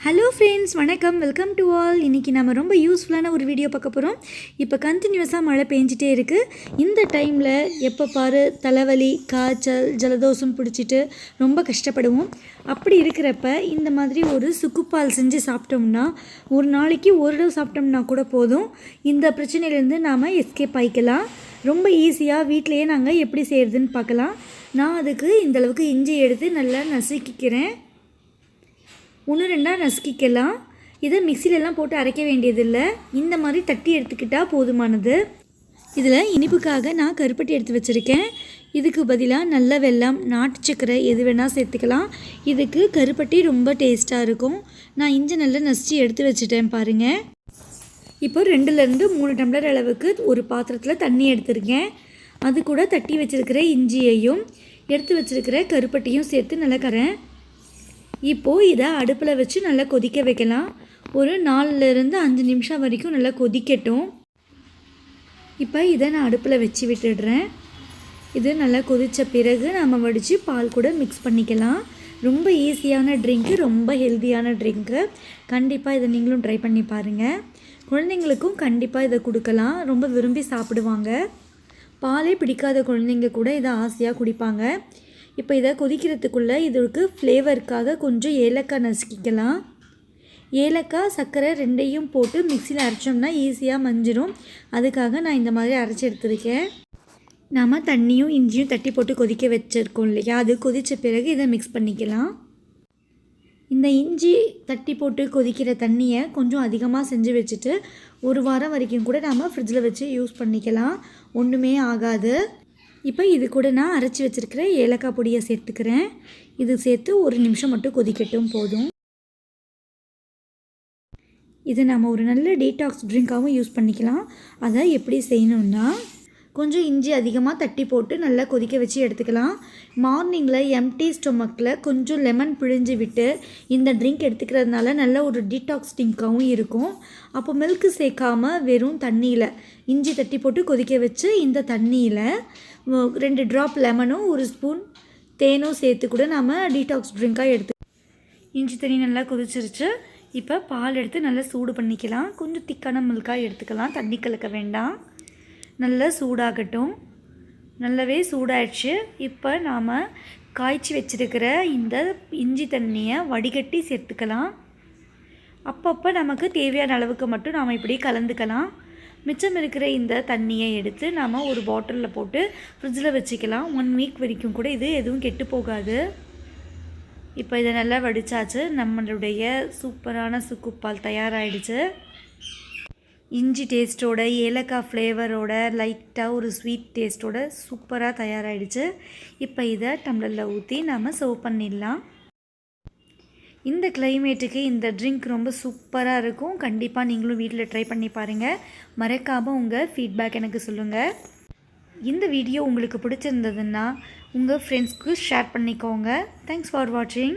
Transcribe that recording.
Hello friends, வணக்கம். Welcome to all. இன்றைக்கி நம்ம ரொம்ப யூஸ்ஃபுல்லான ஒரு வீடியோ பார்க்க போகிறோம். இப்போ கண்டினியூஸாக மழை பெஞ்சிட்டே இருக்குது. இந்த டைமில் எப்போ பாரு தலைவலி, காய்ச்சல், ஜலதோஷம் பிடிச்சிட்டு ரொம்ப கஷ்டப்படுவோம். அப்படி இருக்கிறப்ப இந்த மாதிரி ஒரு சுக்குப்பால் செஞ்சு சாப்பிட்டோம்னா, ஒரு நாளைக்கு ஒரு தடவை சாப்பிட்டோம்னா கூட போதும். இந்த பிரச்சனையிலேருந்து நாம் எஸ்கேப் ஆகிக்கலாம். ரொம்ப ஈஸியாக வீட்டிலையே நாங்கள் எப்படி செய்கிறதுன்னு பார்க்கலாம். நான் அதுக்கு இந்தளவுக்கு இஞ்சி எடுத்து நல்லா நசுக்கிக்கிறேன். 1-2 நசுக்கிக்கலாம். இதை மிக்சிலெலாம் போட்டு அரைக்க வேண்டியதில்லை. இந்த மாதிரி தட்டி எடுத்துக்கிட்டால் போதுமானது. இதில் இனிப்புக்காக நான் கருப்பட்டி எடுத்து வச்சுருக்கேன். இதுக்கு பதிலாக நல்ல வெல்லம், நாட்டு சக்கரை எது வேணால் சேர்த்துக்கலாம். இதுக்கு கருப்பட்டி ரொம்ப டேஸ்ட்டாக இருக்கும். நான் இஞ்சி நல்லா நசுச்சி எடுத்து வச்சுட்டேன் பாருங்கள். இப்போ 2-3 டம்ளர் அளவுக்கு ஒரு பாத்திரத்தில் தண்ணி எடுத்துருக்கேன். அது கூட தட்டி வச்சுருக்கிற இஞ்சியையும் எடுத்து வச்சுருக்கிற கருப்பட்டியும் சேர்த்து நல்லா கரேன். இப்போது இதை அடுப்பில் வச்சு நல்லா கொதிக்க வைக்கலாம். ஒரு 4-5 நிமிஷம் வரைக்கும் நல்லா கொதிக்கட்டும். இப்போ இதை நான் அடுப்பில் வச்சு விட்டுடுறேன். இது நல்லா கொதித்த பிறகு நம்ம வடித்து பால் கூட மிக்ஸ் பண்ணிக்கலாம். ரொம்ப ஈஸியான ட்ரிங்க்கு, ரொம்ப ஹெல்த்தியான ட்ரிங்க்கு. கண்டிப்பாக இதை நீங்களும் ட்ரை பண்ணி பாருங்கள். குழந்தைங்களுக்கும் கண்டிப்பாக இதை கொடுக்கலாம். ரொம்ப விரும்பி சாப்பிடுவாங்க. பாலே பிடிக்காத குழந்தைங்க கூட இதை ஆசையாக குடிப்பாங்க. இப்போ இதை கொதிக்கிறதுக்குள்ளே இதற்கு ஃப்ளேவருக்காக கொஞ்சம் ஏலக்காய் நசுக்கிக்கலாம். ஏலக்காய், சர்க்கரை ரெண்டையும் போட்டு மிக்சியில் அரைச்சோம்னா ஈஸியாக மஞ்சிடும். அதுக்காக நான் இந்த மாதிரி அரைச்சி எடுத்துருக்கேன். நாம் தண்ணியும் இஞ்சியும் தட்டி போட்டு கொதிக்க வச்சுருக்கோம் இல்லையா, அது கொதித்த பிறகு இதை மிக்ஸ் பண்ணிக்கலாம். இந்த இஞ்சி தட்டி போட்டு கொதிக்கிற தண்ணியை கொஞ்சம் அதிகமாக செஞ்சு வச்சுட்டு 1 வாரம் வரைக்கும் கூட நாம் ஃப்ரிட்ஜில் வச்சு யூஸ் பண்ணிக்கலாம். ஒன்றுமே ஆகாது. இப்போ இது கூட நான் அரைச்சி வச்சுருக்கிற ஏலக்காய் பொடியை சேர்த்துக்கிறேன். இது சேர்த்து 1 நிமிஷம் மட்டும் கொதிக்கட்டும் போதும். இதை நம்ம ஒரு நல்ல டீடாக்ஸ் ட்ரிங்காகவும் யூஸ் பண்ணிக்கலாம். அதை எப்படி செய்யணுன்னா, கொஞ்சம் இஞ்சி அதிகமாக தட்டி போட்டு நல்லா கொதிக்க வச்சு எடுத்துக்கலாம். மார்னிங்கில் எம்டி ஸ்டொமக்கில் கொஞ்சம் லெமன் பிழிஞ்சு விட்டு இந்த ட்ரிங்க் எடுத்துக்கிறதுனால நல்ல ஒரு டீடாக்ஸ் ட்ரிங்காகவும் இருக்கும். அப்போ மில்க்கு சேர்க்காமல் வெறும் தண்ணியில் இஞ்சி தட்டி போட்டு கொதிக்க வச்சு இந்த தண்ணியில் 2 ட்ராப் லெமனும் 1 ஸ்பூன் தேனும் சேர்த்து கூட நாம் டீடாக்ஸ் ட்ரிங்காக இஞ்சி தண்ணி நல்லா கொதிச்சிருச்சு. இப்போ பால் எடுத்து நல்லா சூடு பண்ணிக்கலாம். கொஞ்சம் திக்கான மில்காக எடுத்துக்கலாம். தண்ணி கலக்க வேண்டாம். நல்லா சூடாகட்டும். நல்லாவே சூடாயிடுச்சு. இப்போ நாம் காய்ச்சி வச்சுருக்கிற இந்த இஞ்சி தண்ணியை வடிகட்டி சேர்த்துக்கலாம். அப்பப்போ நமக்கு தேவையான அளவுக்கு மட்டும் நாம் இப்படி கலந்துக்கலாம். மிச்சம் இருக்கிற இந்த தண்ணியை எடுத்து நாம் ஒரு பாட்டிலில் போட்டு ஃப்ரிட்ஜில் வச்சுக்கலாம். 1 வீக் வரைக்கும் கூட இது எதுவும் கெட்டு போகாது. இப்போ இதை நல்லா வடித்தாச்சு. நம்மளுடைய சூப்பரான சுக்குப்பால் தயாராகிடுச்சு. இஞ்சி டேஸ்ட்டோட, ஏலக்காய் ஃப்ளேவரோட, லைட்டாக ஒரு ஸ்வீட் டேஸ்ட்டோட சூப்பராக தயாராகிடுச்சு. இப்போ இதை டம்ளரில் ஊற்றி நாம் சர்வ் பண்ணிடலாம். இந்த கிளைமேட்டுக்கு இந்த ட்ரிங்க் ரொம்ப சூப்பராக இருக்கும். கண்டிப்பாக நீங்களும் வீட்டில் ட்ரை பண்ணி பாருங்கள். மறக்காமல் உங்கள் ஃபீட்பேக் எனக்கு சொல்லுங்கள். இந்த வீடியோ உங்களுக்கு பிடிச்சிருந்ததுன்னா உங்கள் ஃப்ரெண்ட்ஸ்க்கு ஷேர் பண்ணிக்கோங்க. தேங்க்ஸ் ஃபார் வாட்சிங்.